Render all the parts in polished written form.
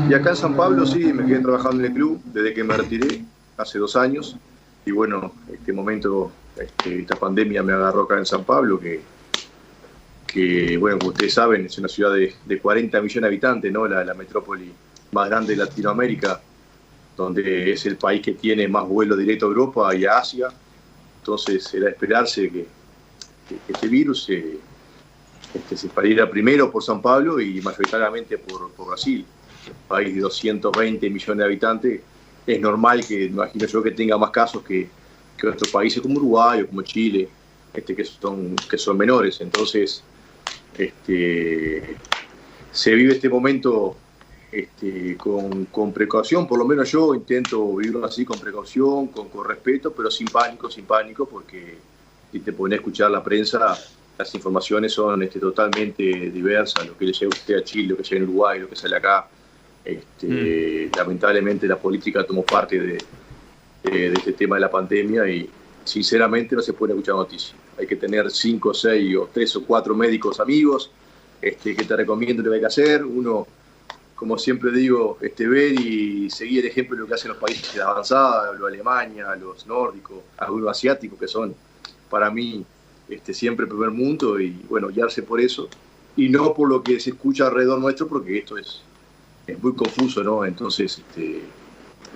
Y acá en San Pablo sí, me quedé trabajando en el club desde que me retiré, hace 2 años. Y bueno, este momento, esta pandemia me agarró acá en San Pablo, que bueno, como ustedes saben, es una ciudad de 40 millones de habitantes, ¿no? La metrópoli más grande de Latinoamérica, donde es el país que tiene más vuelos directos a Europa y a Asia. Entonces era de esperarse que este virus se expandiera primero por San Pablo y mayoritariamente por Brasil, un país de 220 millones de habitantes. Es normal que, imagino yo, que tenga más casos que otros países como Uruguay o como Chile, que son menores. Entonces, se vive este momento con precaución. Por lo menos yo intento vivirlo así, con precaución, con respeto, pero sin pánico, porque si te pones a escuchar la prensa, las informaciones son totalmente diversas, lo que le llega a usted a Chile, lo que llega en Uruguay, lo que sale acá. Lamentablemente la política tomó parte de este tema de la pandemia y sinceramente no se puede escuchar noticias. Hay que tener 5, 6 o 3 o 4 médicos amigos que te recomienden lo que hay que hacer. Uno, como siempre digo, ver y seguir el ejemplo de lo que hacen los países avanzados, los Alemania, los nórdicos, algunos asiáticos, que son para mí siempre primer mundo, y bueno, guiarse por eso y no por lo que se escucha alrededor nuestro, porque esto es muy confuso, ¿no? Entonces,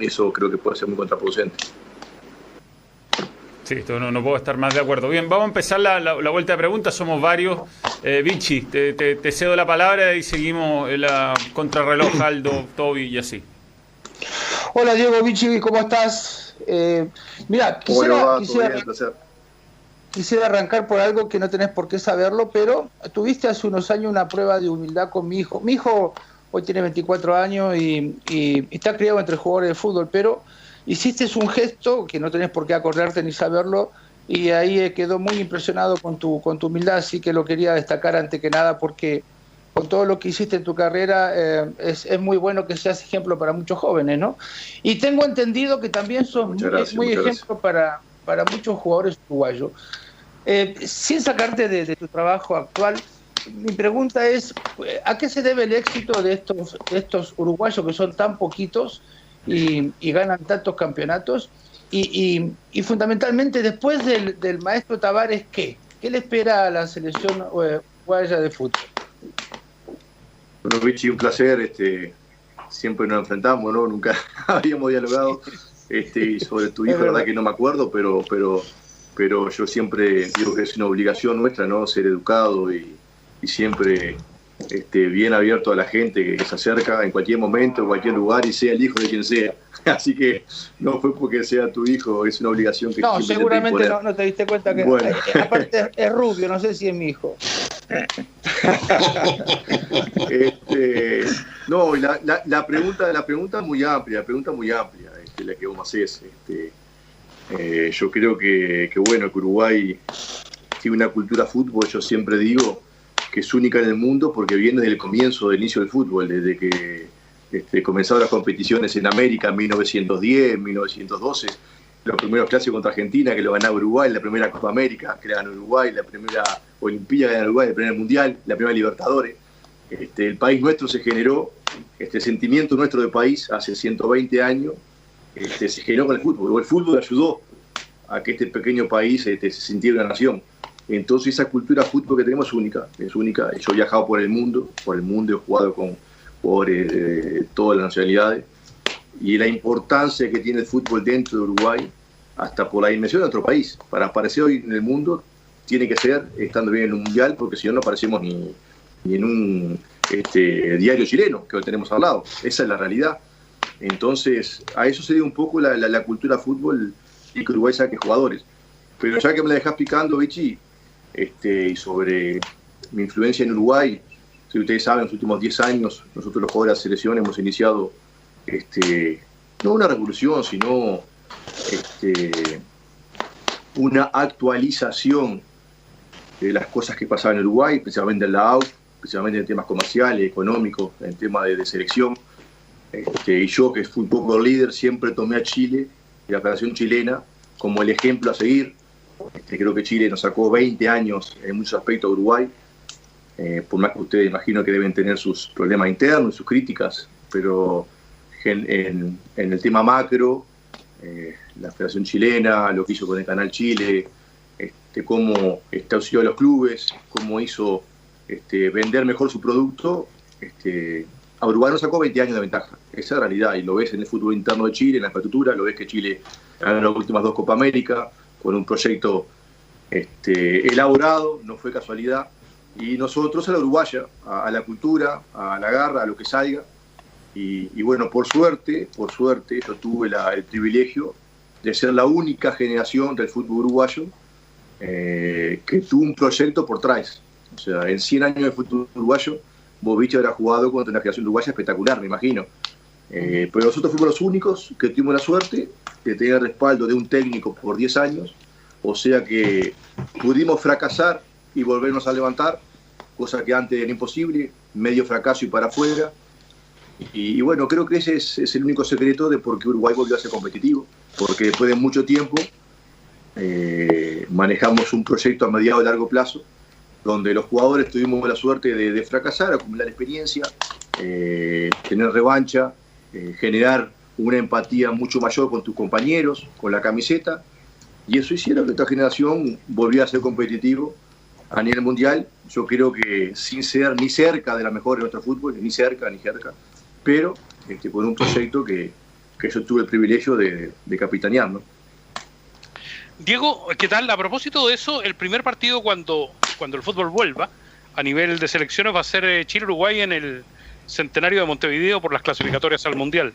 eso creo que puede ser muy contraproducente. Sí, esto no puedo estar más de acuerdo. Bien, vamos a empezar la vuelta de preguntas, somos varios. Vichy, te cedo la palabra y seguimos la contrarreloj, Aldo, Toby y así. Hola Diego, Vichy, ¿cómo estás? Mira, quisiera arrancar por algo que no tenés por qué saberlo, pero tuviste hace unos años una prueba de humildad con mi hijo. Mi hijo hoy tiene 24 años y está criado entre jugadores de fútbol, pero hiciste un gesto que no tenés por qué acordarte ni saberlo, y ahí quedó muy impresionado con tu humildad, así que lo quería destacar ante que nada, porque con todo lo que hiciste en tu carrera es muy bueno que seas ejemplo para muchos jóvenes, ¿no? Y tengo entendido que también sos muy ejemplo para muchos jugadores uruguayos. Sin sacarte de tu trabajo actual, mi pregunta es, ¿a qué se debe el éxito de estos uruguayos que son tan poquitos y ganan tantos campeonatos? Y fundamentalmente, después del maestro Tavares, ¿qué le espera a la selección uruguaya de fútbol? Bueno, Vichy, un placer. Siempre nos enfrentamos, ¿no? Nunca habíamos dialogado. Y sobre tu hijo, la verdad que no me acuerdo, pero yo siempre digo que es una obligación nuestra, ¿no? Ser educado y siempre bien abierto a la gente que se acerca en cualquier momento, en cualquier lugar, y sea el hijo de quien sea. Así que no fue porque sea tu hijo, es una obligación que no, seguramente no te diste cuenta que bueno. Aparte es rubio, no sé si es mi hijo. No, la pregunta es muy amplia, la que vos me hacés. Yo creo que bueno, que Uruguay tiene una cultura fútbol, yo siempre digo que es única en el mundo, porque viene desde el comienzo, del inicio del fútbol, desde que comenzaron las competiciones en América en 1910, 1912, los primeros clásicos contra Argentina, que lo ganaba Uruguay, la primera Copa América que la ganó Uruguay, la primera Olimpíada que ganó Uruguay, el primer Mundial, la primera Libertadores. El país nuestro se generó, el sentimiento nuestro de país hace 120 años, se generó con el fútbol. El fútbol ayudó a que este pequeño país se sintiera una nación. Entonces esa cultura fútbol que tenemos es única. Yo he viajado por el mundo, he jugado con jugadores de todas las nacionalidades, y la importancia que tiene el fútbol dentro de Uruguay, hasta por la dimensión de nuestro país. Para aparecer hoy en el mundo tiene que ser estando bien en un mundial, porque si no, no aparecemos ni en un diario chileno que hoy tenemos al lado. Esa es la realidad. Entonces a eso se debe un poco la cultura fútbol, y que Uruguay saque jugadores. Pero ya que me la dejás picando, Vichy, y sobre mi influencia en Uruguay, si ustedes saben, en los últimos 10 años, nosotros los jugadores de la selección hemos iniciado no una revolución, sino una actualización de las cosas que pasaban en Uruguay, principalmente en la AUF, principalmente en temas comerciales, económicos, en temas de selección. Y yo, que fui un poco el líder, siempre tomé a Chile y la Federación Chilena como el ejemplo a seguir. Creo que Chile nos sacó 20 años en muchos aspectos a Uruguay, por más que ustedes imagino que deben tener sus problemas internos, sus críticas. pero en el tema macro, la Federación Chilena, lo que hizo con el Canal Chile, cómo auxilió a los clubes, cómo hizo vender mejor su producto, a Uruguay nos sacó 20 años de ventaja. Esa es la realidad, y lo ves en el fútbol interno de Chile, en la infraestructura, lo ves que Chile ganó las últimas 2 Copa América, con un proyecto elaborado, no fue casualidad, y nosotros a la uruguaya, a la cultura, a la garra, a lo que salga, y bueno, por suerte yo tuve el privilegio de ser la única generación del fútbol uruguayo que tuvo un proyecto por trás. O sea, en 100 años de fútbol uruguayo, Bobich habrá jugado contra una generación uruguaya espectacular, me imagino. Pero nosotros fuimos los únicos que tuvimos la suerte de tener el respaldo de un técnico por 10 años, o sea que pudimos fracasar y volvernos a levantar, cosa que antes era imposible, medio fracaso y para afuera. Y bueno, creo que ese es el único secreto de por qué Uruguay volvió a ser competitivo, porque después de mucho tiempo manejamos un proyecto a mediano y largo plazo, donde los jugadores tuvimos la suerte de fracasar, acumular experiencia, tener revancha, generar una empatía mucho mayor con tus compañeros, con la camiseta, y eso hicieron que esta generación volviera a ser competitivo a nivel mundial. Yo creo que sin ser ni cerca de la mejor de nuestro fútbol, ni cerca, pero con un proyecto que yo tuve el privilegio de capitanear, ¿no? Diego, ¿qué tal? A propósito de eso, el primer partido cuando el fútbol vuelva a nivel de selecciones va a ser Chile-Uruguay en el centenario de Montevideo por las clasificatorias al Mundial.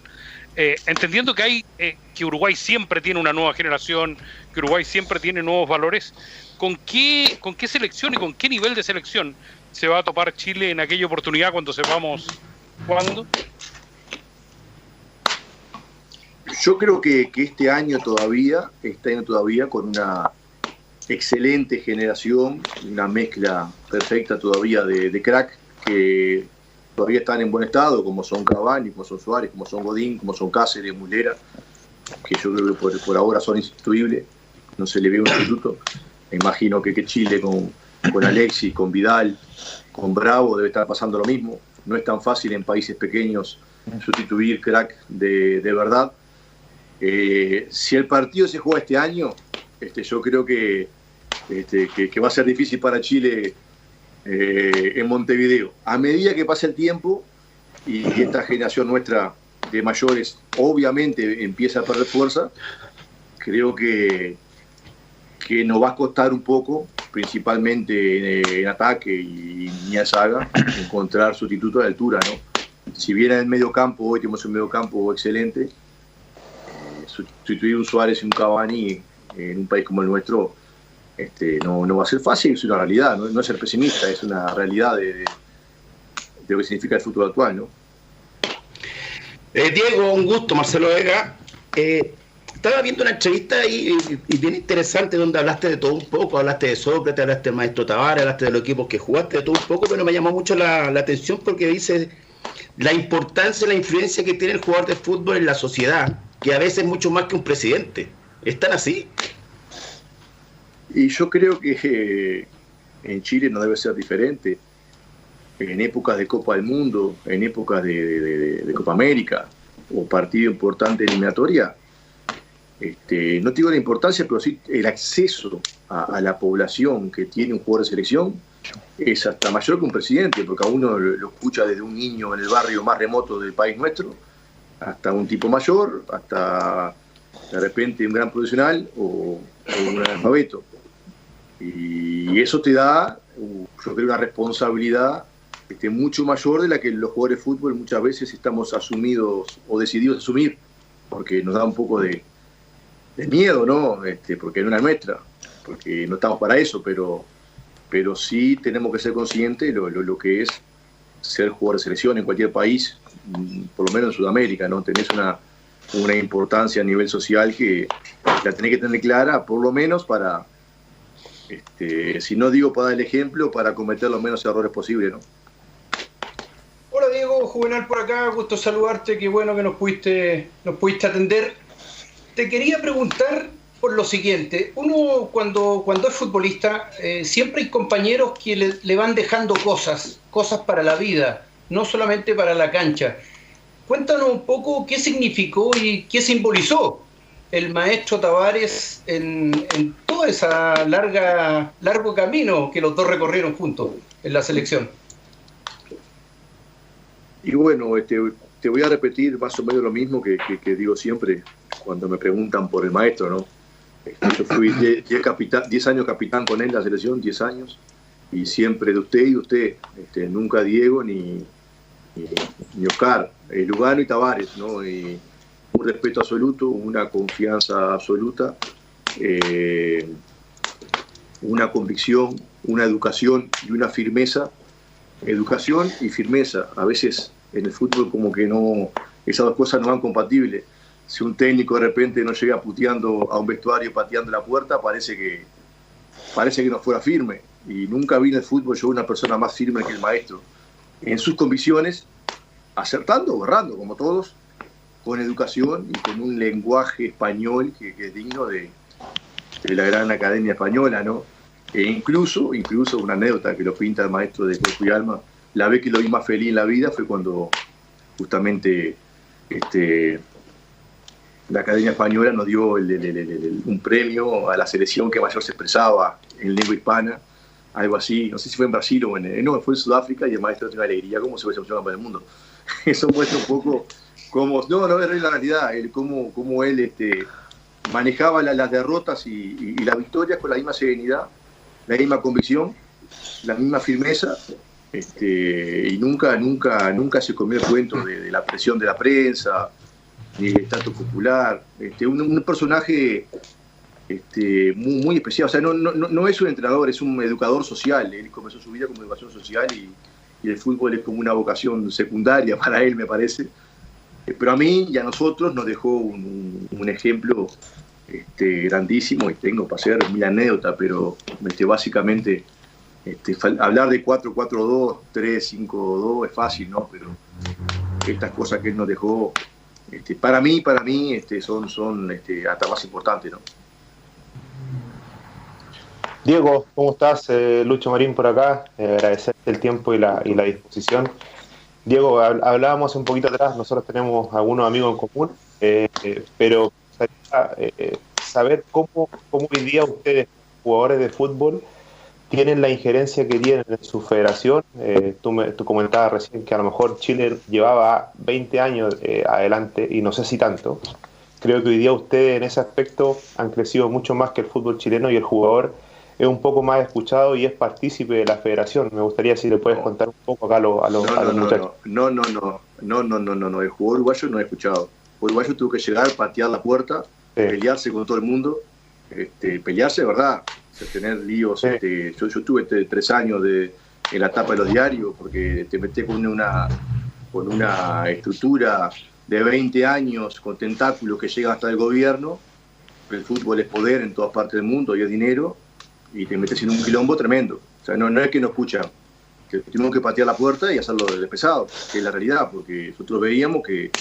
Entendiendo que que Uruguay siempre tiene una nueva generación, que Uruguay siempre tiene nuevos valores, ¿con qué selección y con qué nivel de selección se va a topar Chile en aquella oportunidad cuando sepamos cuándo? Yo creo que este año todavía con una excelente generación, una mezcla perfecta todavía de crack que todavía están en buen estado, como son Cavani, como son Suárez, como son Godín, como son Cáceres, Mulera, que yo creo que por ahora son insustituibles, no se le ve un sustituto. Me imagino que Chile con Alexis, con Vidal, con Bravo debe estar pasando lo mismo. No es tan fácil en países pequeños sustituir crack de verdad. Si el partido se juega este año, yo creo que va a ser difícil para Chile en Montevideo. A medida que pase el tiempo y esta generación nuestra de mayores obviamente empieza a perder fuerza, creo que nos va a costar un poco, principalmente en ataque y en saga, encontrar sustitutos de altura, ¿no? Si bien en el medio campo, hoy tenemos un medio campo excelente, sustituir un Suárez y un Cavani en un país como el nuestro no va a ser fácil, es una realidad, no es ser pesimista, es una realidad de lo que significa el fútbol actual, ¿no? Diego, un gusto, Marcelo Vega. Estaba viendo una entrevista y bien interesante donde hablaste de todo un poco, hablaste de Sócrates, hablaste del maestro Tavares, hablaste de los equipos que jugaste, de todo un poco, pero me llamó mucho la atención porque dice la importancia y la influencia que tiene el jugador de fútbol en la sociedad, que a veces es mucho más que un presidente. ¿Es tan así? Y yo creo que en Chile no debe ser diferente. En épocas de Copa del Mundo, en épocas de Copa América o partido importante de eliminatoria, no digo la importancia, pero sí el acceso a la población que tiene un jugador de selección es hasta mayor que un presidente, porque a uno lo escucha desde un niño en el barrio más remoto del país nuestro, hasta un tipo mayor, hasta de repente un gran profesional o un analfabeto. Y eso te da, yo creo, una responsabilidad mucho mayor de la que los jugadores de fútbol muchas veces estamos asumidos o decididos a asumir, porque nos da un poco de miedo, ¿no? Porque no es nuestra, porque no estamos para eso, pero sí tenemos que ser conscientes de lo que es ser jugador de selección en cualquier país, por lo menos en Sudamérica, ¿no? Tenés una importancia a nivel social que la tenés que tener clara, por lo menos para, si no digo para dar el ejemplo, para cometer los menos errores posibles, ¿no? Hola Diego, Juvenal por acá, gusto saludarte, qué bueno que nos pudiste atender. Te quería preguntar por lo siguiente, uno cuando es futbolista, siempre hay compañeros que le van dejando cosas para la vida, no solamente para la cancha. Cuéntanos un poco qué significó y qué simbolizó el maestro Tavares en todo ese largo camino que los dos recorrieron juntos en la selección. Y bueno, te voy a repetir más o menos lo mismo que digo siempre cuando me preguntan por el maestro, ¿no? Yo fui 10 años capitán con él en la selección, 10 años, y siempre de usted y de usted, nunca Diego ni Oscar, Lugano y Tavares, ¿no? Y un respeto absoluto, una confianza absoluta, una convicción, una educación y una firmeza. Educación y firmeza. A veces en el fútbol como que no, esas dos cosas no van compatibles. Si un técnico de repente no llega puteando a un vestuario, pateando la puerta, parece que no fuera firme. Y nunca vi en el fútbol yo una persona más firme que el maestro. En sus convicciones, acertando o errando, como todos, con educación y con un lenguaje español que es digno de la gran academia española, ¿no? E incluso una anécdota que lo pinta el maestro de Cuerpo y Alma, la vez que lo vi más feliz en la vida fue cuando justamente la Academia Española nos dio un premio a la selección que mayor se expresaba en lengua hispana, algo así, no sé si fue en Brasil o no, fue en Sudáfrica, y el maestro tiene una alegría, como se ve para el mundo. Eso muestra un poco cómo, no es la realidad, cómo él manejaba las derrotas y las victorias con la misma serenidad, la misma convicción, la misma firmeza, y nunca se comió el cuento de la presión de la prensa, ni del trato popular. Un personaje muy, muy especial. O sea, no es un entrenador, es un educador social. Él comenzó su vida como educación social y el fútbol es como una vocación secundaria para él, me parece. Pero a mí y a nosotros nos dejó un ejemplo grandísimo, y tengo para hacer 1000 anécdotas, pero básicamente hablar de 4-4-2, 3-5-2 es fácil, ¿no? Pero estas cosas que él nos dejó, para mí son hasta más importantes, ¿no? Diego, ¿cómo estás? Lucho Marín por acá, agradecerte el tiempo y la disposición. Diego, hablábamos un poquito atrás, nosotros tenemos algunos amigos en común, pero saber cómo hoy día ustedes, jugadores de fútbol, tienen la injerencia que tienen en su federación. Tú comentabas recién que a lo mejor Chile llevaba 20 años adelante, y no sé si tanto. Creo que hoy día ustedes en ese aspecto han crecido mucho más que el fútbol chileno, y el jugador es un poco más escuchado y es partícipe de la federación. Me gustaría si le puedes contar un poco acá a los muchachos. No, el jugador uruguayo no he escuchado. El uruguayo tuvo que llegar, patear la puerta, pelearse con todo el mundo, pelearse de verdad, tener líos. Yo estuve 3 años en la tapa de los diarios porque te metés con una estructura de 20 años con tentáculos que llegan hasta el gobierno. El fútbol es poder en todas partes del mundo y es dinero, y te metes en un quilombo tremendo. O sea, no es que no escuchan, que tenemos que patear la puerta y hacerlo de pesado, que es la realidad, porque nosotros veíamos que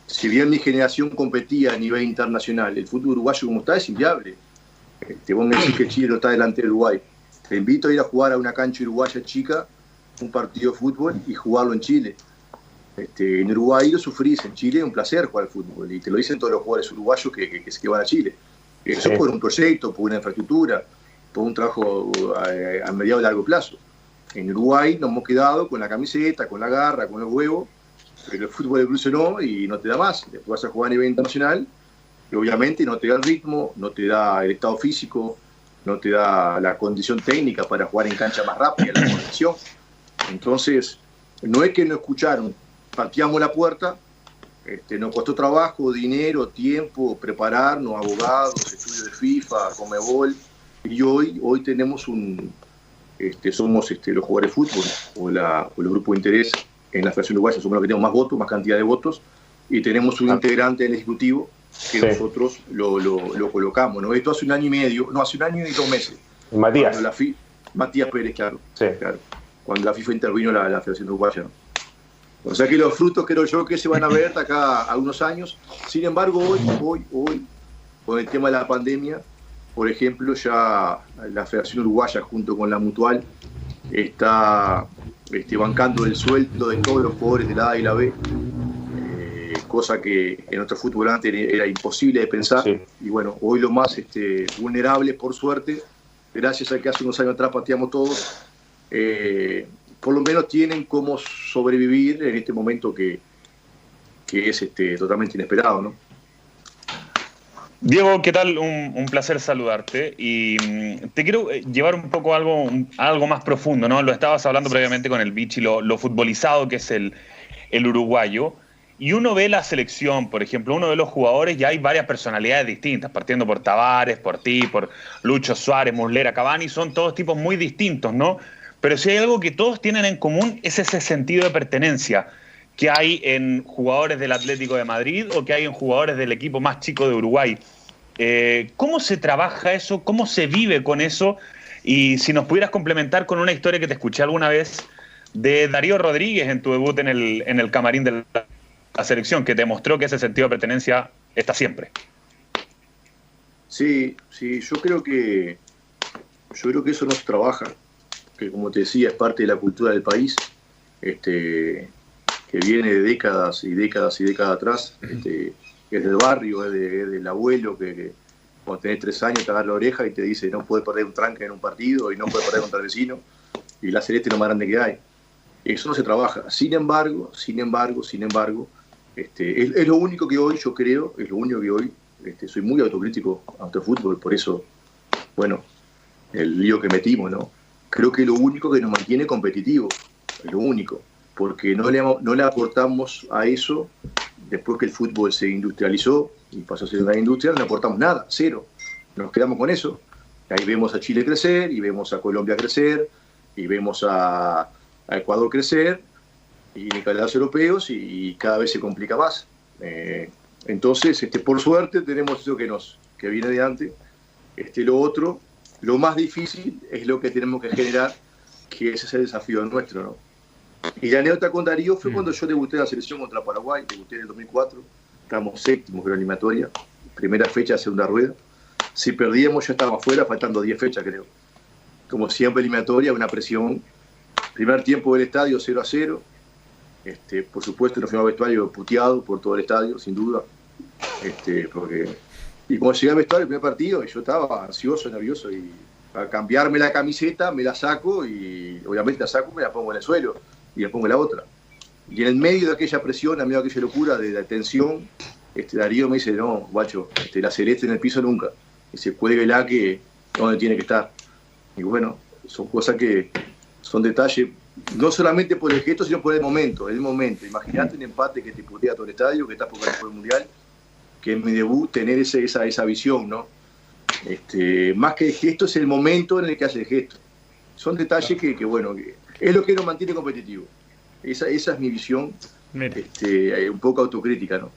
si bien mi generación competía a nivel internacional, el fútbol uruguayo como está es inviable. Vos me decís que Chile no está delante de Uruguay. Te invito a ir a jugar a una cancha uruguaya chica, un partido de fútbol, y jugarlo en Chile. En Uruguay lo sufrís, en Chile es un placer jugar al fútbol, y te lo dicen todos los jugadores uruguayos que van a Chile. Eso por un proyecto, por una infraestructura, por un trabajo a mediado y largo plazo. En Uruguay nos hemos quedado con la camiseta, con la garra, con los huevos, pero el fútbol evolucionó y no te da más. Después vas a jugar a nivel internacional y obviamente no te da el ritmo, no te da el estado físico, no te da la condición técnica para jugar en cancha más rápida, la conexión. Entonces, no es que no escucharon, pateamos la puerta, nos costó trabajo, dinero, tiempo, prepararnos, abogados, estudios de FIFA, Conmebol, y hoy tenemos somos los jugadores de fútbol o los grupos de interés en la Federación Uruguaya, somos los que tenemos más votos, más cantidad de votos, y tenemos un integrante en el Ejecutivo que nosotros lo colocamos, ¿no? Esto hace 1 año y medio, no, hace 1 año y 2 meses. Matías. Matías Pérez, claro. Sí. Claro. Cuando la FIFA intervino la Federación Uruguaya, ¿no? O sea que los frutos creo yo que se van a ver de acá a unos años. Sin embargo, hoy, con el tema de la pandemia, por ejemplo, ya la Federación Uruguaya junto con la Mutual está bancando el sueldo de todos los jugadores de la A y la B. cosa que en nuestro fútbol antes era imposible de pensar. Sí. Y bueno, hoy lo más vulnerable, por suerte, gracias a que hace unos años atrás pateamos todos, por lo menos tienen cómo sobrevivir en este momento que es totalmente inesperado, ¿no? Diego, ¿qué tal? Un placer saludarte. Y te quiero llevar un poco a algo más profundo, ¿no? Lo estabas hablando previamente con el Vichy, lo futbolizado que es el uruguayo. Y uno ve la selección, por ejemplo, uno ve los jugadores y hay varias personalidades distintas, partiendo por Tavares, por ti, por Lucho Suárez, Muslera, Cavani, son todos tipos muy distintos, ¿no? Pero si hay algo que todos tienen en común es ese sentido de pertenencia que hay en jugadores del Atlético de Madrid o que hay en jugadores del equipo más chico de Uruguay. ¿Cómo se trabaja eso? ¿Cómo se vive con eso? Y si nos pudieras complementar con una historia que te escuché alguna vez de Darío Rodríguez en tu debut en el camarín de la selección, que te mostró que ese sentido de pertenencia está siempre. Sí, yo creo que eso no se trabaja, que como te decía, es parte de la cultura del país, que viene de décadas y décadas y décadas atrás, es del barrio, es del abuelo que cuando tenés 3 años te agarra la oreja y te dice no puedes perder un tranque en un partido y no puedes perder contra el vecino, y la celeste es lo más grande que hay. Eso no se trabaja. Sin embargo, es lo único que hoy yo creo, es lo único que hoy, soy muy autocrítico ante el fútbol, por eso, bueno, el lío que metimos, ¿no? Creo que es lo único que nos mantiene competitivos, es lo único, porque no le aportamos a eso, después que el fútbol se industrializó y pasó a ser una industria, no le aportamos nada, cero. Nos quedamos con eso. Ahí vemos a Chile crecer, y vemos a Colombia crecer, y vemos a Ecuador crecer, y ni que hablar de los europeos, y cada vez se complica más. Entonces, por suerte, tenemos eso que viene de antes. Lo otro, lo más difícil es lo que tenemos que generar, que ese es el desafío nuestro, ¿no? Y la anécdota con Darío fue cuando yo debuté en la selección contra Paraguay, debuté en el 2004, estábamos 7º en la eliminatoria, primera fecha, segunda rueda. Si perdíamos ya estábamos afuera, faltando 10 fechas creo. Como siempre eliminatoria, una presión. Primer tiempo del estadio 0-0. Por supuesto nos fuimos al vestuario puteado por todo el estadio, sin duda. Y cuando llegué al vestuario el primer partido, yo estaba ansioso, nervioso, y para cambiarme la camiseta me la saco, y obviamente la saco, me la pongo en el suelo y le pongo la otra. Y en el medio de aquella presión, en medio de aquella locura de la tensión, Darío me dice, no, guacho, la celeste en el piso nunca. Dice, cuélguela que donde tiene que estar. Y bueno, son cosas que son detalles, no solamente por el gesto, sino por el momento. Imagínate un empate que te putea todo el estadio, que estás por el mundial, que en mi debut tener esa visión, ¿no? Más que el gesto, es el momento en el que hace el gesto. Son detalles que bueno, que es lo que nos mantiene competitivo. Esa es mi visión, un poco autocrítica, ¿no?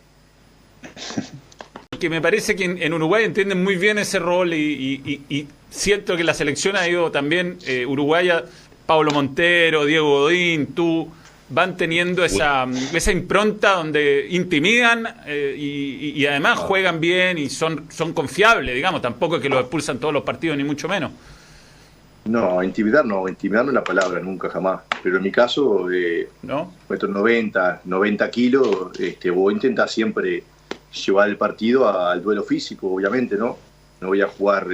Que me parece que en Uruguay entienden muy bien ese rol, y siento que la selección ha ido también, uruguaya, Pablo Montero, Diego Godín, tú, van teniendo esa impronta donde intimidan, y además juegan bien y son confiables, digamos. Tampoco es que los expulsan todos los partidos, ni mucho menos. No, intimidar no es la palabra, nunca, jamás. Pero en mi caso, ¿no? Nuestros 90 kilos, vos intentás siempre llevar el partido al duelo físico, obviamente, ¿no? No voy a jugar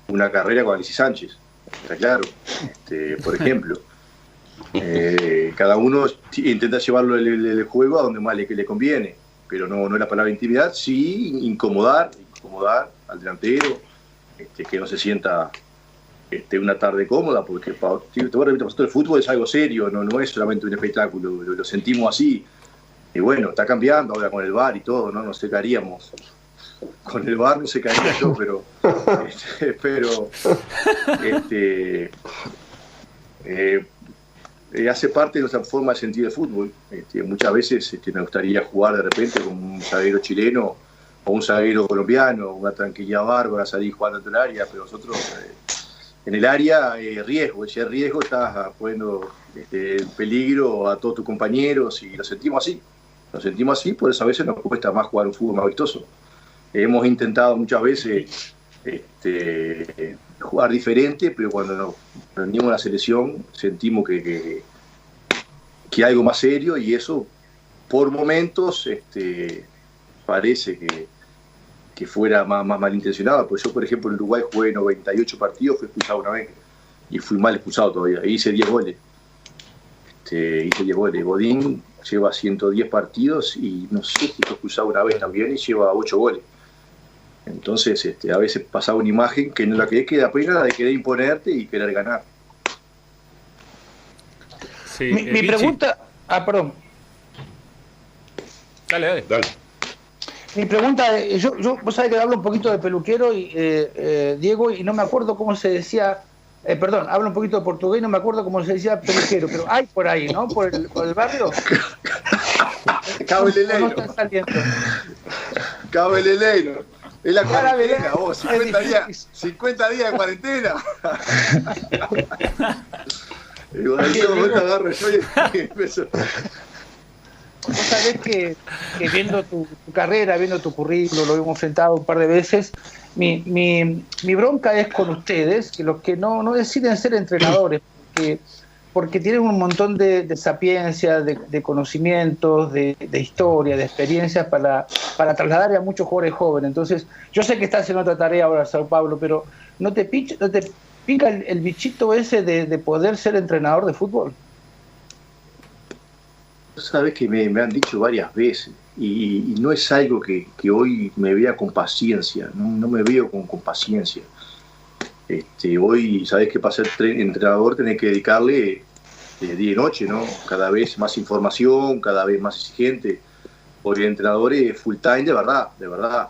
una carrera con Alexis Sánchez, está claro. Por ejemplo, cada uno intenta llevarlo el juego a donde más le conviene, pero no es la palabra intimidad, sí incomodar al delantero, que no se sienta una tarde cómoda, porque te voy a repetir, el fútbol es algo serio, no es solamente un espectáculo, lo sentimos así. Y bueno, está cambiando ahora con el VAR y todo, ¿no? No sé qué haríamos. Con el VAR no sé qué haría yo, pero hace parte de nuestra forma de sentir el fútbol. Muchas veces me gustaría jugar de repente con un zaguero chileno o un zaguero colombiano, una tranquilidad bárbara, salir jugando en el área, pero nosotros en el área riesgo, ese riesgo estás poniendo en peligro a todos tus compañeros, y lo sentimos así, por eso a veces nos cuesta más jugar un fútbol más vistoso. Hemos intentado muchas veces jugar diferente, pero cuando nos rendimos en la selección sentimos que hay algo más serio, y eso por momentos parece que fuera más malintencionado, pues yo, por ejemplo, en Uruguay jugué 98 partidos, fui expulsado una vez, y fui mal expulsado todavía, hice 10 goles. Hice 10 goles. Godín lleva 110 partidos y no sé si fue expulsado una vez también y lleva 8 goles. Entonces, a veces pasaba una imagen que no la que queda pena de querer imponerte y querer ganar. Sí, mi pregunta... perdón. Dale. Mi pregunta, vos sabés que hablo un poquito de peluquero, Diego, y no me acuerdo cómo se decía... perdón, hablo un poquito de portugués y no me acuerdo cómo se decía peluquero, pero hay por ahí, ¿no? Por el barrio. Cabeleleiro. No están saliendo. Cabeleleiro. Es la cuarentena, vos, 50 días de cuarentena. Y bueno, en ese momento agarro yo y empiezo. Vos sabés que viendo tu carrera, viendo tu currículo, lo hemos enfrentado un par de veces. Mi bronca es con ustedes, que los que no deciden ser entrenadores, porque tienen un montón de sapiencia, de conocimientos, de historia, de experiencias para trasladar a muchos jugadores jóvenes. Entonces, yo sé que estás en otra tarea ahora, Sao Paulo, pero ¿no te pica el bichito ese de poder ser entrenador de fútbol? Sabes que me han dicho varias veces y no es algo que hoy me vea con paciencia, no me veo con paciencia. Hoy, sabes que para ser entrenador tenés que dedicarle día y noche, ¿no? Cada vez más información, cada vez más exigente. Hoy el entrenador es full time de verdad.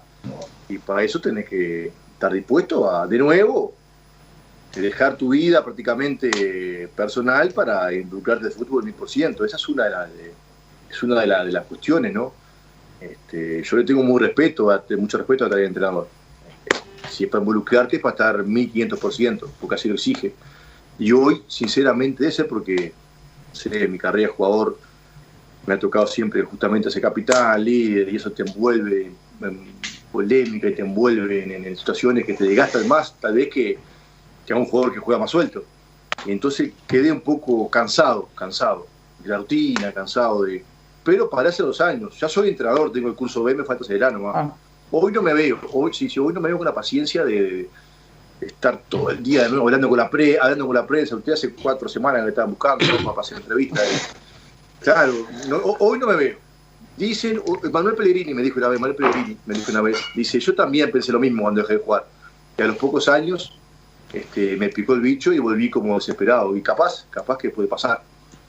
Y para eso tenés que estar dispuesto a, de nuevo, dejar tu vida prácticamente personal para involucrarte de fútbol 1000%. Esa es una de las cuestiones, ¿no? Yo le tengo mucho respeto a tal entrenador. Si es para involucrarte, es para estar 1500%, porque así lo exige. Y hoy, sinceramente, debe ser porque mi carrera de jugador me ha tocado siempre justamente ser capitán, líder, y eso te envuelve en polémica y te envuelve en situaciones que te desgastan más, tal vez que a un jugador que juega más suelto. Y entonces quedé un poco cansado de la rutina, pero para hace 2 años, ya soy entrenador, tengo el curso B, me falta acelerar nomás. Hoy no me veo, hoy no me veo con la paciencia de estar todo el día de nuevo hablando con la prensa. Usted hace 4 semanas que me estaban buscando para hacer entrevistas. Claro, hoy no me veo. Dicen, Manuel Pellegrini me dijo una vez, dice, yo también pensé lo mismo cuando dejé de jugar. Y a los pocos años me picó el bicho y volví como desesperado. Y capaz que puede pasar.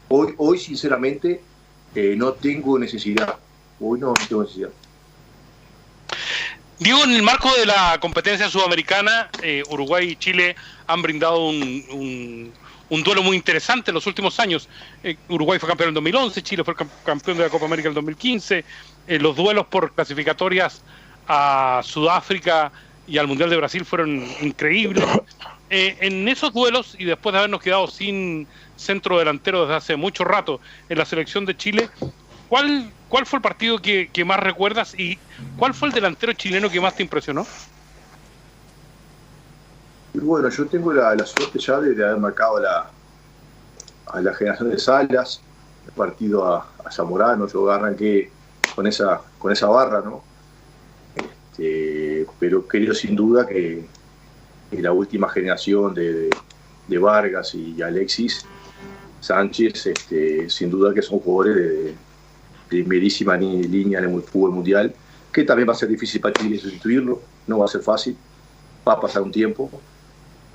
Hoy sinceramente, no tengo necesidad. Diego, en el marco de la competencia sudamericana, Uruguay y Chile han brindado un duelo muy interesante en los últimos años. Uruguay fue campeón en 2011, Chile fue campeón de la Copa América en 2015. Los duelos por clasificatorias a Sudáfrica y al Mundial de Brasil fueron increíbles. En esos duelos, y después de habernos quedado sin centro delantero desde hace mucho rato en la selección de Chile, ¿cuál fue el partido que más recuerdas y cuál fue el delantero chileno que más te impresionó? Y bueno, yo tengo la suerte ya de haber marcado a la generación de Salas, el partido a Zamorano. Yo arranqué con esa barra, ¿no? Pero creo sin duda que la última generación de Vargas y Alexis Sánchez, sin duda que son jugadores de primerísima línea en el fútbol mundial, que también va a ser difícil para Chile sustituirlo, no va a ser fácil, va a pasar un tiempo,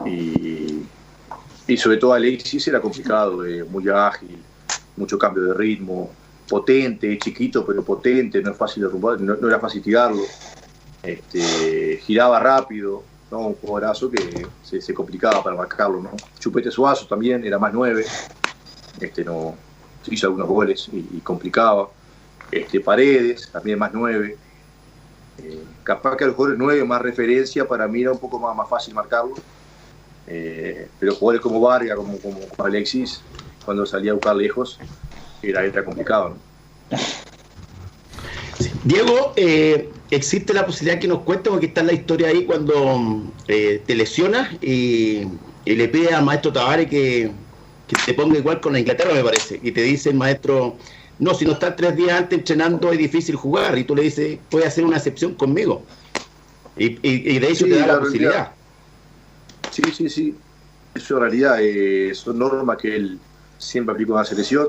y sobre todo Alexis era complicado, muy ágil, mucho cambio de ritmo, potente, chiquito pero potente, no es fácil derrumbar, no era fácil tirarlo, giraba rápido, ¿no? Un jugadorazo que se complicaba para marcarlo, ¿no? Chupete Suazo también era más 9, no hizo algunos goles y complicaba. Paredes también más 9, capaz que a los jugadores 9 más referencia, para mí era un poco más fácil marcarlo, pero jugadores como Vargas, como Alexis, cuando salía a buscar lejos era complicado, ¿no? Diego, existe la posibilidad que nos cuente, porque está en la historia ahí, cuando te lesionas y le pides al maestro Tavares que te ponga igual con la Inglaterra, me parece, y te dice el maestro no, si no estás 3 días antes entrenando es difícil jugar, y tú le dices, puedes hacer una excepción conmigo. Y de hecho Sí, te da la la posibilidad. Sí. Eso en realidad son normas que él siempre aplicó en la selección.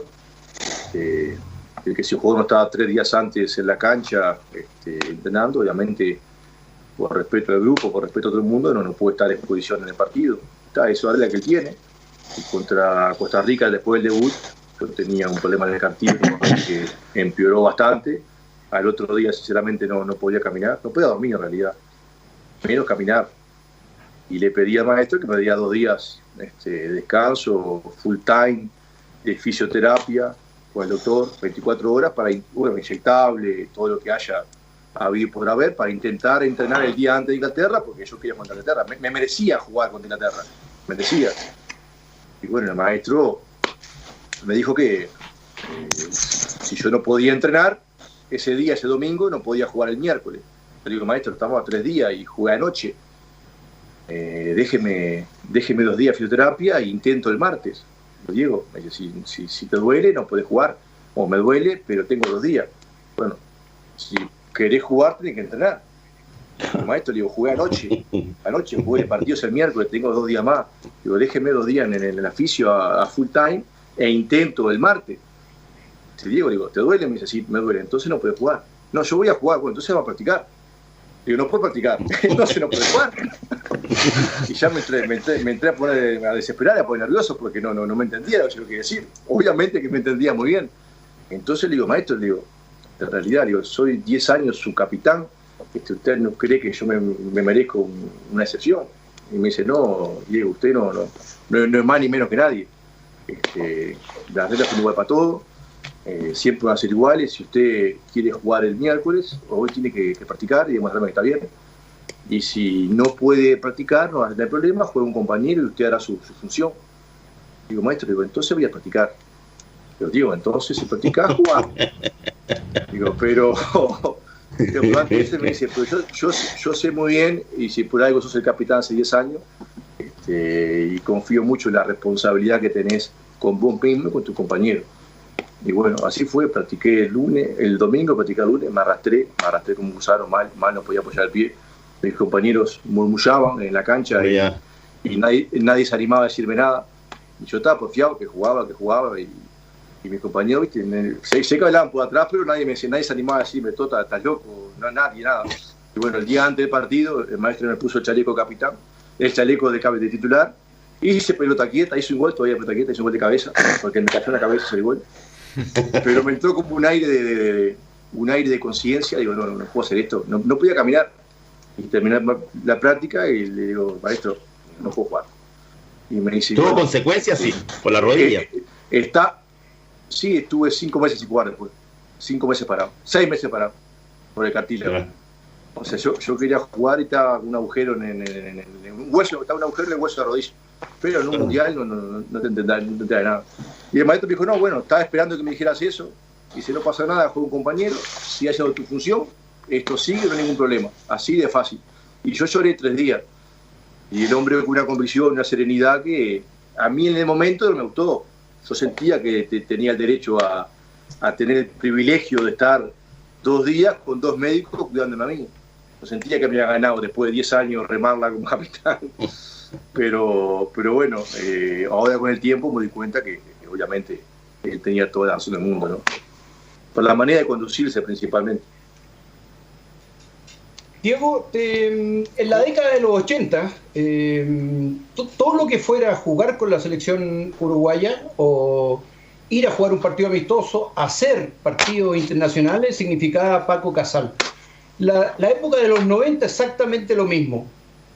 El que si el jugador no estaba 3 días antes en la cancha entrenando, obviamente por respeto al grupo, por respeto a todo el mundo, no puede estar en exposición en el partido. Eso es la que él tiene. Y contra Costa Rica, después del debut, yo tenía un problema en el cartílago que empeoró bastante. Al otro día, sinceramente, no podía caminar, no podía dormir en realidad, menos caminar. Y le pedí al maestro que me diera 2 días de descanso, full time, de fisioterapia con el doctor, 24 horas, para inyectable, todo lo que haya habido y por haber, para intentar entrenar el día antes de Inglaterra, porque yo quería jugar contra Inglaterra. Me merecía jugar contra Inglaterra, merecía. Y bueno, el maestro me dijo que si yo no podía entrenar ese día, ese domingo, no podía jugar el miércoles. Le digo, maestro, estamos a 3 días y jugué anoche. Déjeme 2 días de fisioterapia e intento el martes. Lo digo, me dice, si te duele, no puedes jugar. O me duele, pero tengo 2 días. Bueno, si querés jugar, tenés que entrenar. El maestro, le digo, jugué anoche, jugué partidos el miércoles, tengo 2 días más. Digo, déjeme 2 días en el aficio a full time e intento el martes. Te digo, ¿te duele? Me dice, sí, me duele, entonces no puedes jugar. No, yo voy a jugar, bueno, entonces va a practicar. Digo, no puedo practicar, entonces no puedo jugar. Y ya me entré a desesperar, a poner nervioso, porque no me entendía lo que yo quería decir. Obviamente que me entendía muy bien. Entonces le digo, maestro, en realidad, soy 10 años su capitán. ¿Usted no cree que yo me merezco una excepción? Y me dice, no, Diego, usted no es más ni menos que nadie. Las reglas son igual para todo, siempre van a ser iguales. Si usted quiere jugar el miércoles, hoy tiene que practicar y demostrarme que está bien. Y si no puede practicar, no va a tener problema, juega un compañero y usted hará su función. Digo, maestro, entonces voy a practicar. Digo, entonces si practica, jugar. Digo, pero antes me dice, pero yo sé muy bien, y si por algo sos el capitán hace 10 años, y confío mucho en la responsabilidad que tenés con vos mismo y con tu compañero. Y bueno, así fue, practiqué el domingo practiqué el lunes, me arrastré como un gusano, mal no podía apoyar el pie. Mis compañeros murmullaban en la cancha y nadie se animaba a decirme nada. Y yo estaba porfiado que jugaba, y mis compañeros, ¿viste? Se hablaban por atrás, pero nadie se animaba a decirme, Tota, estás loco, nadie, nada. Y bueno, el día antes del partido, el maestro me puso el chaleco capitán, el chaleco de titular, y hice pelota quieta, hizo un gol, todavía pelota quieta, hizo un gol de cabeza, porque me cayó en la cabeza ese gol. Pero me entró como un aire de conciencia, digo, no puedo hacer esto, no podía caminar. Y terminé la práctica y le digo, maestro, no puedo jugar. Y me dice, ¿tuvo consecuencias? Sí, por la rodilla. Sí, estuve 5 meses sin jugar después. 5 meses parado. 6 meses parado. Por el cartílago. O sea, yo quería jugar y estaba un agujero en un hueso, estaba un agujero en el hueso de la rodilla. Pero en un mundial no te entendía nada. Y el maestro me dijo, no, bueno, estaba esperando que me dijeras eso. Y si no pasa nada, juega un compañero. Si haya tu función, esto sigue, no hay ningún problema. Así de fácil. Y yo lloré 3 días. Y el hombre con una convicción, una serenidad que a mí en el momento no me gustó. Yo sentía que tenía el derecho a tener el privilegio de estar 2 días con 2 médicos cuidándome a mí. Yo sentía que me había ganado después de 10 años remarla como capitán. Pero bueno, ahora con el tiempo me di cuenta que obviamente él tenía toda la razón del mundo, ¿no? Por la manera de conducirse principalmente. Diego, en la década de los 80, todo lo que fuera jugar con la selección uruguaya o ir a jugar un partido amistoso, hacer partidos internacionales, significaba Paco Casal. La época de los 90 exactamente lo mismo.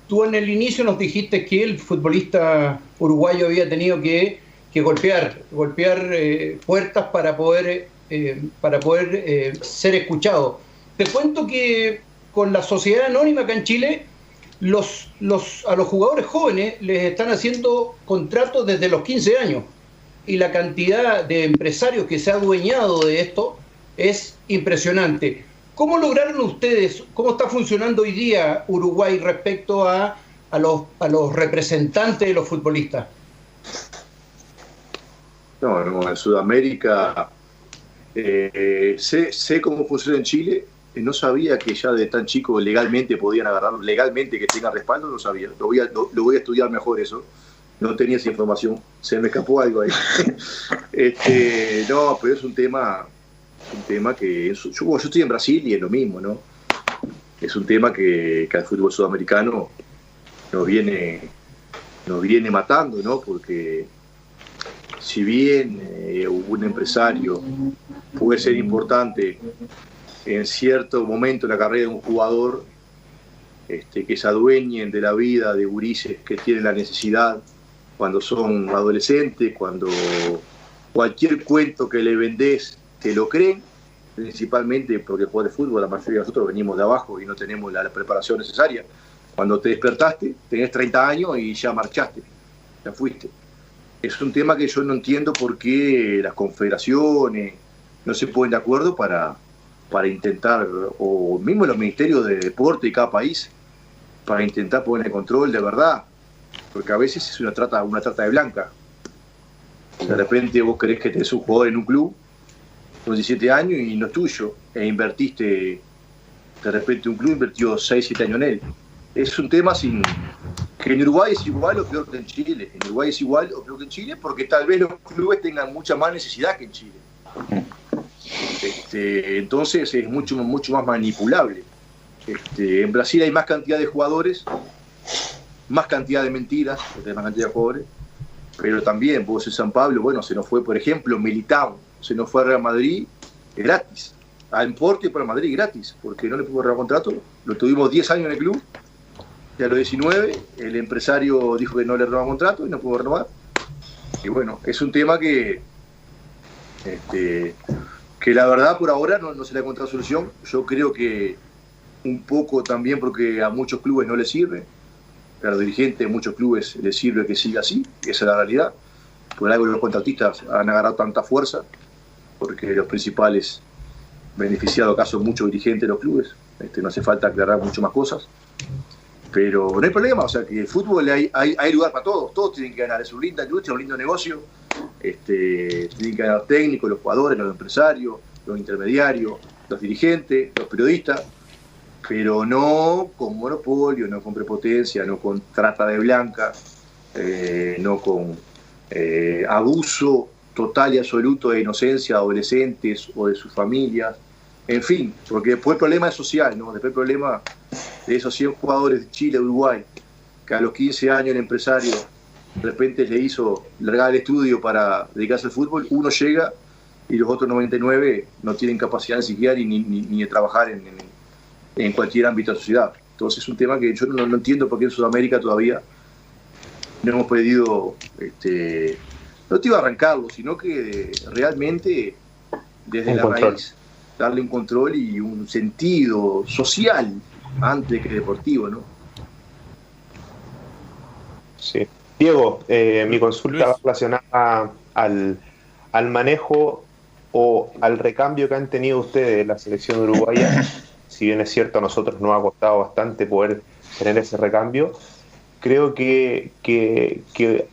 Tú en el inicio nos dijiste que el futbolista uruguayo había tenido que golpear puertas para poder ser escuchado. Te cuento que con la sociedad anónima acá en Chile, a los jugadores jóvenes les están haciendo contratos desde los 15 años y la cantidad de empresarios que se ha adueñado de esto es impresionante. ¿Cómo lograron ustedes, cómo está funcionando hoy día Uruguay respecto a los representantes de los futbolistas? No, en Sudamérica Sé cómo funciona en Chile. No sabía que ya de tan chico legalmente podían agarrarlo, legalmente que tenga respaldo, no sabía. Lo voy a estudiar mejor eso. No tenía esa información. Se me escapó algo ahí. No, pero es un tema que yo estoy en Brasil y es lo mismo, ¿no? Es un tema que al fútbol sudamericano nos viene matando, ¿no? Porque si bien un empresario puede ser importante en cierto momento en la carrera de un jugador, que se adueñen de la vida de gurises que tienen la necesidad cuando son adolescentes, cuando cualquier cuento que le vendés te lo creen, principalmente porque el jugador de fútbol, la mayoría de nosotros venimos de abajo y no tenemos la preparación necesaria. Cuando te despertaste, tenés 30 años y ya marchaste, ya fuiste. Es un tema que yo no entiendo por qué las confederaciones no se ponen de acuerdo para intentar, o mismo los ministerios de deporte de cada país, para intentar poner el control de verdad, porque a veces es una trata de blanca. De repente vos querés que tenés un jugador en un club con 17 años y no es tuyo, e invertiste, de repente un club invirtió 6, 7 años en él. Es un tema que en Uruguay es igual o peor que en Chile. En Uruguay es igual o peor que en Chile porque tal vez los clubes tengan mucha más necesidad que en Chile. Entonces es mucho más manipulable. En Brasil hay más cantidad de jugadores, más cantidad de mentiras, porque hay más cantidad de jugadores, pero también vos en San Pablo, bueno, se nos fue, por ejemplo, Militao, se nos fue a Real Madrid gratis, a Importe para Madrid gratis, porque no le pudo renovar contrato, lo tuvimos 10 años en el club, y a los 19 el empresario dijo que no le renovaba contrato y no pudo renovar. Y bueno, es un tema que la verdad por ahora no se le ha encontrado solución. Yo creo que un poco también porque a muchos clubes no les sirve, a los dirigentes de muchos clubes les sirve que siga así, esa es la realidad. Por algo los contratistas han agarrado tanta fuerza, porque los principales beneficiados acá son muchos dirigentes de los clubes. No hace falta aclarar mucho más cosas, pero no hay problema. O sea, que el fútbol hay lugar para todos tienen que ganar, es una linda industria, un lindo negocio. Tienen que ganar técnicos, los jugadores, los empresarios, los intermediarios, los dirigentes, los periodistas, pero no con monopolio, no con prepotencia, no con trata de blanca, no con abuso total y absoluto de inocencia de adolescentes o de sus familias, en fin, porque después el problema es social, ¿no? Después el problema de esos 100 jugadores de Chile, Uruguay, que a los 15 años el empresario de repente le hizo largar el estudio para dedicarse al fútbol, uno llega y los otros 99 no tienen capacidad ni siquiera ni de trabajar en cualquier ámbito de la sociedad. Entonces es un tema que yo no entiendo por qué en Sudamérica todavía no hemos podido, no te iba a arrancarlo, sino que realmente desde la raíz darle un control y un sentido social antes que deportivo, ¿no? Sí. Diego, mi consulta va relacionada al manejo o al recambio que han tenido ustedes en la selección uruguaya. Si bien es cierto, a nosotros nos ha costado bastante poder tener ese recambio, creo que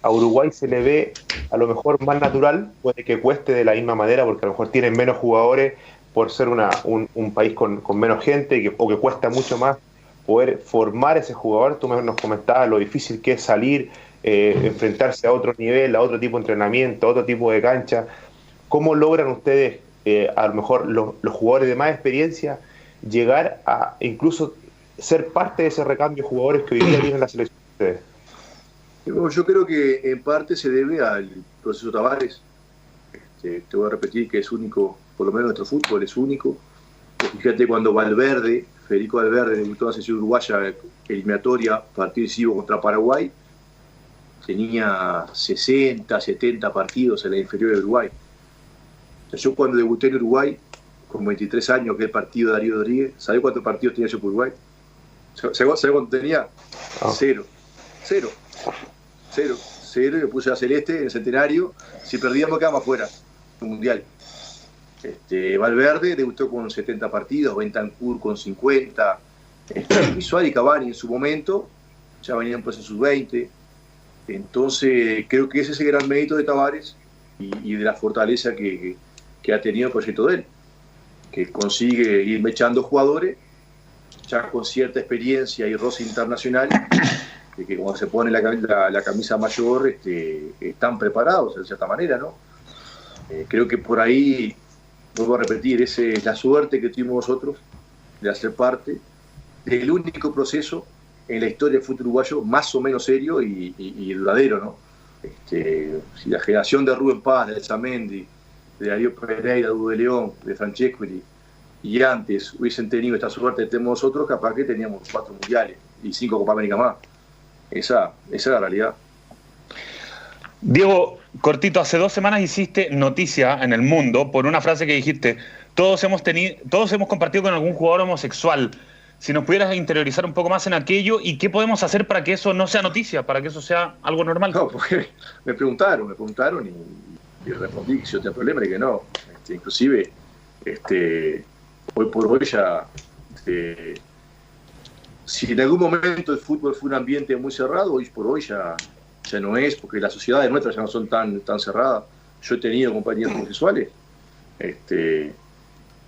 a Uruguay se le ve a lo mejor más natural, puede que cueste de la misma manera, porque a lo mejor tienen menos jugadores por ser un país con menos gente, o que cuesta mucho más poder formar ese jugador. Tú nos comentabas lo difícil que es salir, enfrentarse a otro nivel, a otro tipo de entrenamiento, a otro tipo de cancha. ¿Cómo logran ustedes, a lo mejor los jugadores de más experiencia, llegar a incluso ser parte de ese recambio de jugadores que hoy día tienen la selección de ustedes? Yo creo que en parte se debe al proceso Tavares. Te voy a repetir que es único, por lo menos nuestro fútbol es único. Fíjate cuando Federico Valverde debutó en la selección uruguaya eliminatoria, partido decisivo contra Paraguay, tenía 60, 70 partidos en la inferior de Uruguay. Yo cuando debuté en Uruguay, con 23 años, que el partido de Darío Rodríguez, ¿sabés cuántos partidos tenía yo por Uruguay? ¿Sabés cuánto tenía? Cero, y le puse a Celeste en el Centenario. Si perdíamos quedábamos afuera del Mundial. Valverde debutó con 70 partidos, Bentancur con 50, Suárez y Cavani en su momento ya venían pues en sus 20. Entonces creo que ese es el gran mérito de Tavares y de la fortaleza que que ha tenido el proyecto de él, que consigue ir echando jugadores ya con cierta experiencia y roce internacional, de que cuando se pone la camisa mayor están preparados de cierta manera, ¿no? Creo que por ahí, vuelvo a repetir, esa es la suerte que tuvimos nosotros de hacer parte del único proceso en la historia del fútbol uruguayo más o menos serio y duradero, ¿no? Si la generación de Rubén Paz, de Alzamendi, de Darío Pereira, de Hugo de León, de Francescoli, y antes hubiesen tenido esta suerte que tenemos nosotros, capaz que teníamos 4 mundiales y 5 Copa América más. Esa es la realidad. Diego, cortito, hace 2 semanas hiciste noticia en El Mundo por una frase que dijiste: todos hemos compartido con algún jugador homosexual. Si nos pudieras interiorizar un poco más en aquello, y qué podemos hacer para que eso no sea noticia, para que eso sea algo normal. No, porque me preguntaron y respondí que si yo tenía problema y que no. Inclusive, hoy por hoy ya, si en algún momento el fútbol fue un ambiente muy cerrado, hoy por hoy ya no es, porque las sociedades nuestras ya no son tan cerradas. Yo he tenido compañeros homosexuales,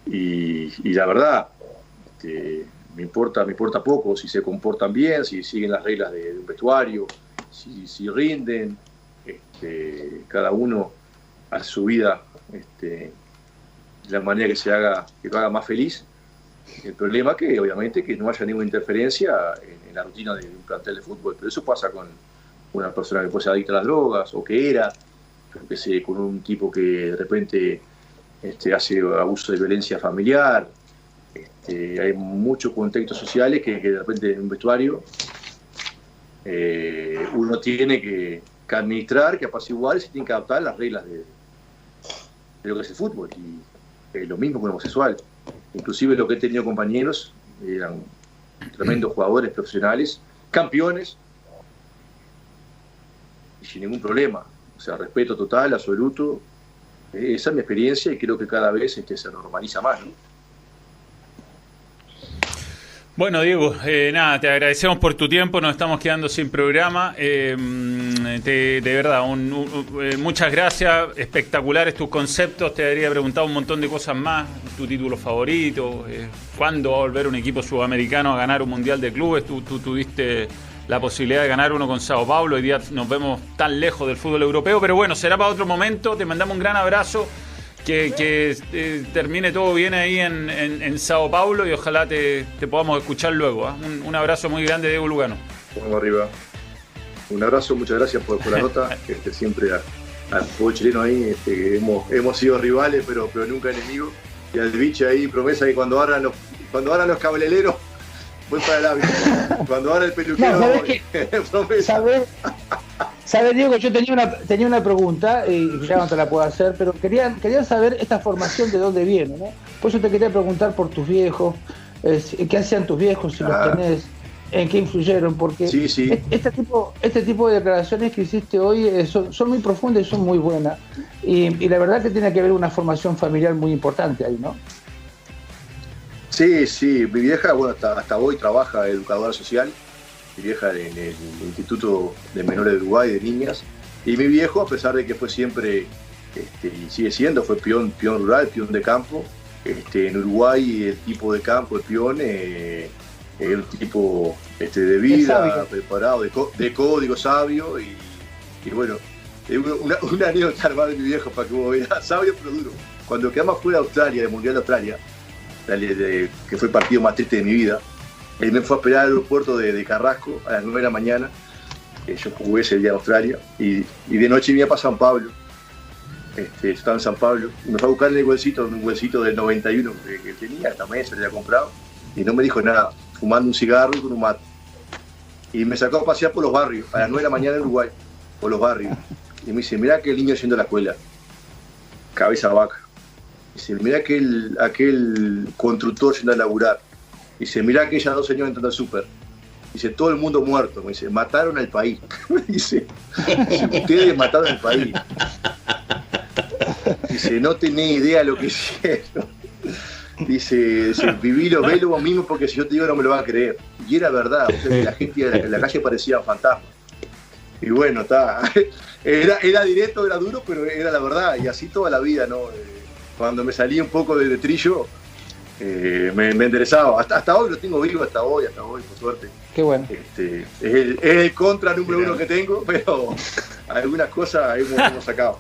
y la verdad, me importa poco si se comportan bien, si siguen las reglas de un vestuario, si rinden, cada uno hace su vida de la manera que lo haga más feliz. El problema es que obviamente que no haya ninguna interferencia en la rutina de un plantel de fútbol, pero eso pasa con una persona que puede ser adicta a las drogas, o que era, yo empecé con un tipo que de repente hace abuso de violencia familiar. Hay muchos contextos sociales que de repente en un vestuario uno tiene que administrar, que apaciguar, y se tiene que adaptar a las reglas de lo que es el fútbol. Y lo mismo con un homosexual. Inclusive lo que he tenido compañeros eran tremendos jugadores profesionales, campeones, y sin ningún problema. O sea, respeto total, absoluto. Esa es mi experiencia, y creo que cada vez se normaliza más, ¿no? Bueno, Diego, nada, te agradecemos por tu tiempo, nos estamos quedando sin programa. De verdad, muchas gracias, espectaculares tus conceptos. Te habría preguntado un montón de cosas más, tu título favorito, cuándo va a volver un equipo sudamericano a ganar un mundial de clubes. Tú tuviste la posibilidad de ganar uno con Sao Paulo, hoy día nos vemos tan lejos del fútbol europeo, pero bueno, será para otro momento. Te mandamos un gran abrazo. Que termine todo bien ahí en Sao Paulo, y ojalá te podamos escuchar luego. Un abrazo muy grande, Diego Lugano. Vamos arriba. Un abrazo, muchas gracias por la nota. Siempre al fútbol chileno ahí, hemos sido rivales, pero nunca enemigos. Y al biche ahí, promesa que cuando abran los cableleros, voy para el hábito. Cuando abra el peluquero, promesa. ¿Sabes, Diego? Yo tenía una pregunta, y ya no te la puedo hacer, pero quería saber esta formación de dónde viene, ¿no? Por eso te quería preguntar por tus viejos, qué hacían tus viejos, si los tenés, en qué influyeron, porque sí. Este tipo de declaraciones que hiciste hoy son muy profundas y son muy buenas, y la verdad que tiene que haber una formación familiar muy importante ahí, ¿no? Sí, mi vieja, bueno, hasta hoy trabaja educadora social. Mi vieja en el Instituto de Menores de Uruguay, de niñas, y mi viejo, a pesar de que fue siempre, y sigue siendo, fue peón rural, peón de campo. En Uruguay el tipo de campo, el peón, es un tipo de vida, preparado, de código sabio, y bueno, una anécdota armada de mi viejo para que vos veas, sabio pero duro. Cuando quedamos fuera de Australia, del Mundial de Australia, que fue el partido más triste de mi vida, él me fue a esperar al aeropuerto de Carrasco a las 9 de la mañana. Yo jugué ese día en Australia, y de noche venía para San Pablo. Yo estaba en San Pablo, y me fue a buscar en un huesito del 91 que tenía, también se lo había comprado, y no me dijo nada, fumando un cigarro y con un mate. Y me sacó a pasear por los barrios, a las 9 de la mañana en Uruguay, por los barrios. Y me dice: mirá aquel niño yendo a la escuela, cabeza vaca. Dice: mirá aquel constructor yendo a laburar. Dice: mirá aquellas 2 señoras entrando al súper. Dice: todo el mundo muerto. Me dice: mataron al país. Dice: ustedes mataron al país. Dice: no tenés idea lo que hicieron. Dice: vivilo, velo vos mismo, porque si yo te digo no me lo vas a creer. Y era verdad, o sea, la gente en la calle parecía fantasma. Y bueno, era directo, era duro, pero era la verdad. Y así toda la vida, ¿no? cuando me salí un poco de trillo, me enderezaba. Hasta hoy lo tengo vivo, hasta hoy, por suerte. Qué bueno. Es el contra número 1 que tengo, pero algunas cosas hemos sacado.